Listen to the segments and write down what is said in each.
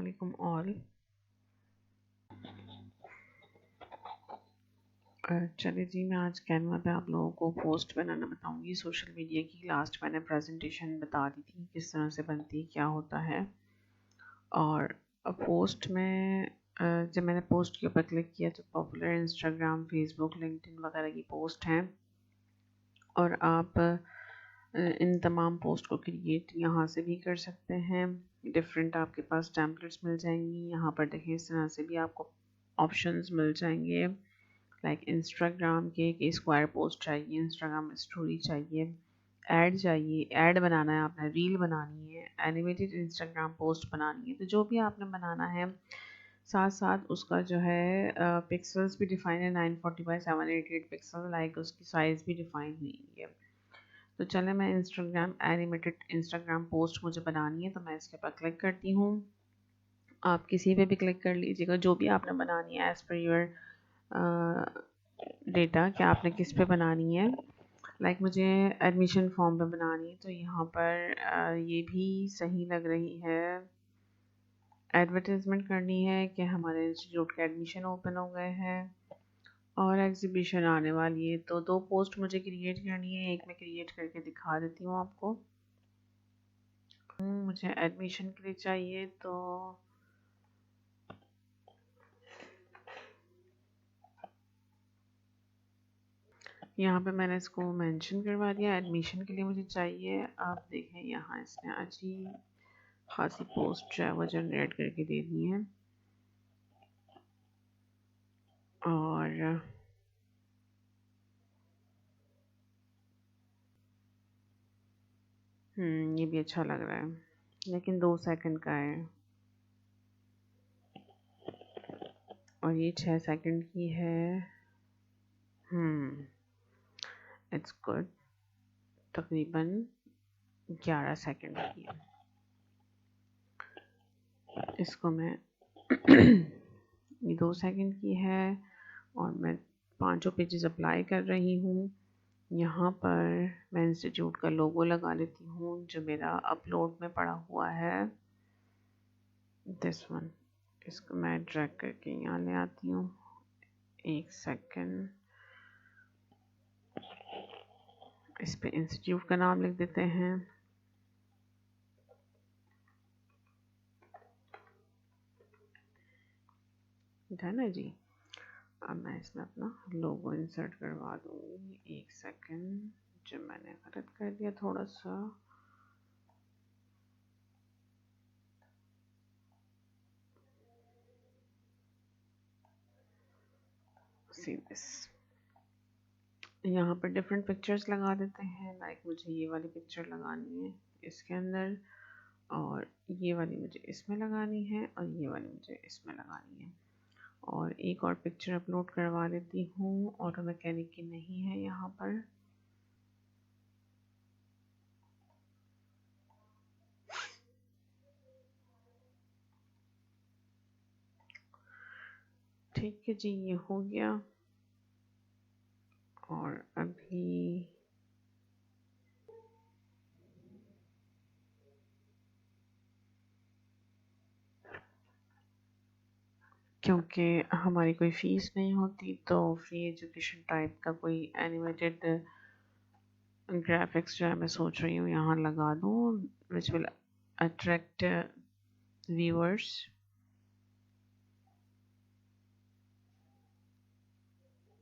अस्सलामुअलैकुम ऑल। चलिए जी, मैं आज कैनवा पे आप लोगों को पोस्ट बनाना बताऊंगी। सोशल मीडिया की लास्ट मैंने प्रेजेंटेशन बता दी थी किस तरह से बनती, क्या होता है। और पोस्ट में जब मैंने पोस्ट के ऊपर क्लिक किया तो पॉपुलर इंस्टाग्राम, फेसबुक, लिंक्डइन वगैरह की पोस्ट हैं और आप इन तमाम पोस्ट को क्रिएट यहाँ से भी कर सकते हैं। डिफरेंट आपके पास टेम्पलेट्स मिल जाएंगी। यहाँ पर देखिए इस तरह से भी आपको ऑप्शंस मिल जाएंगे। लाइक इंस्टाग्राम के स्क्वायर पोस्ट चाहिए, इंस्टाग्राम स्टोरी चाहिए, ऐड चाहिए, ऐड बनाना है आपने, रील बनानी है, एनिमेटेड इंस्टाग्राम पोस्ट बनानी है। तो जो भी आपने बनाना है साथ साथ उसका जो है पिक्सल्स भी डिफाइन है, 940x788 पिक्सल। लाइक उसकी साइज़ भी डिफाइन हुई है। तो चले मैं इंस्टाग्राम एनिमेटेड इंस्टाग्राम पोस्ट मुझे बनानी है तो मैं इसके ऊपर क्लिक करती हूँ। आप किसी पे भी क्लिक कर लीजिएगा जो भी आपने बनानी है एज़ पर योर डेटा, कि आपने किस पे बनानी है। लाइक मुझे एडमिशन फॉर्म पे बनानी है तो यहाँ पर ये भी सही लग रही है। एडवर्टाइजमेंट करनी है कि हमारे इंस्टीट्यूट के एडमिशन ओपन हो गए हैं और एग्जीबिशन आने वाली है। तो 2 पोस्ट मुझे क्रिएट करनी है, एक मैं क्रिएट करके दिखा देती हूँ आपको। मुझे एडमिशन के लिए चाहिए तो यहाँ पे मैंने इसको मेंशन करवा दिया। एडमिशन के लिए मुझे चाहिए, आप देखें यहाँ इसने अच्छी खासी पोस्ट जो है वो जनरेट करके दे दी है। और ये भी अच्छा लग रहा है लेकिन 2 सेकंड का है और ये 6 सेकंड की है। It's good. तकरीबन 11 सेकंड की है। इसको मैं ये 2 सेकंड की है और मैं 5 पेजेस अप्लाई कर रही हूँ। यहाँ पर मैं इंस्टीट्यूट का लोगो लगा लेती हूँ जो मेरा अपलोड में पड़ा हुआ है, दिस वन। इसको मैं ड्रैग करके यहाँ ले आती हूँ। 1 सेकंड। इस पे इंस्टीट्यूट का नाम लिख देते हैं। है ना जी। अब मैं इसमें अपना लोगो इंसर्ट करवा दूँगी। 1 सेकंड, जो मैंने गलत कर दिया थोड़ा सा। See this. यहाँ पर डिफरेंट पिक्चर्स लगा देते हैं। लाइक मुझे ये वाली पिक्चर लगानी है इसके अंदर और ये वाली मुझे इसमें लगानी है और ये वाली मुझे इसमें लगानी है। और एक और पिक्चर अपलोड करवा देती हूँ, ऑटो मैकेनिक की नहीं है यहाँ पर। ठीक है जी, ये हो गया। और अभी क्योंकि हमारी कोई फ़ीस नहीं होती तो फ्री एजुकेशन टाइप का कोई एनिमेटेड ग्राफिक्स जो है मैं सोच रही हूँ यहाँ लगा दूँ, which will attract viewers.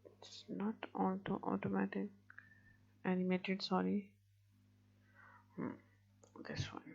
It's not automatic animated, sorry. This one.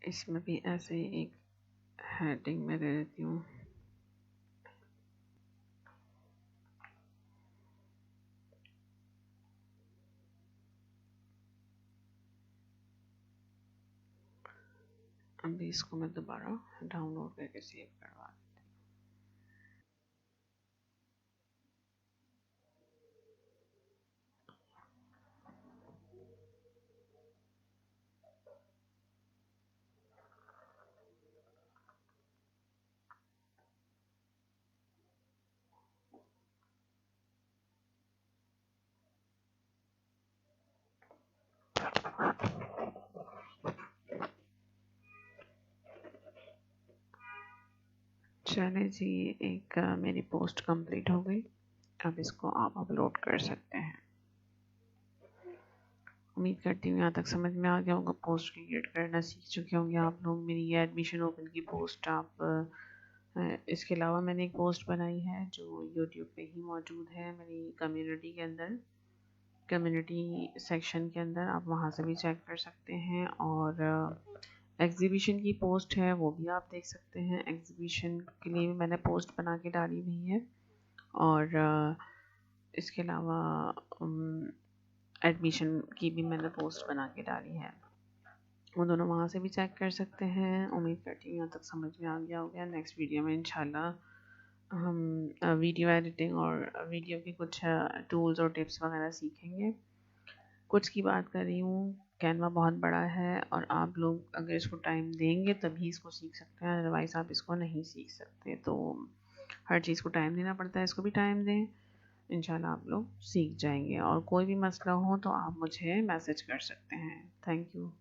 इसमें भी ऐसे ही एक हेडिंग में दे देती हूँ। अभी इसको मैं दोबारा डाउनलोड करके सेव करवा चले जी, एक मेरी पोस्ट कंप्लीट हो गई। अब इसको आप अपलोड कर सकते हैं। उम्मीद करती हूँ यहाँ तक समझ में आ गया होगा। पोस्ट क्रिएट करना सीख चुके होंगे आप लोग। मेरी ये एडमिशन ओपन की पोस्ट आप इसके अलावा मैंने एक पोस्ट बनाई है जो यूट्यूब पे ही मौजूद है मेरी कम्युनिटी के अंदर, कम्युनिटी सेक्शन के अंदर। आप वहाँ से भी चेक कर सकते हैं। और एग्जीबिशन की पोस्ट है वो भी आप देख सकते हैं। एग्जीबिशन के लिए भी मैंने पोस्ट बना के डाली हुई है। और इसके अलावा एडमिशन की भी मैंने पोस्ट बना के डाली है। वो दोनों वहाँ से भी चेक कर सकते हैं। उम्मीद करती हूँ यहाँ तक समझ में आ गया हो गया। नेक्स्ट वीडियो में इंशाल्लाह हम वीडियो एडिटिंग और वीडियो के कुछ टूल्स और टिप्स वगैरह सीखेंगे। कुछ की बात कर रही हूँ, कैनवा बहुत बड़ा है और आप लोग अगर इसको टाइम देंगे तभी इसको सीख सकते हैं, अदरवाइज़ आप इसको नहीं सीख सकते। तो हर चीज़ को टाइम देना पड़ता है, इसको भी टाइम दें, इंशाल्लाह आप लोग सीख जाएंगे। और कोई भी मसला हो तो आप मुझे मैसेज कर सकते हैं। Thank you.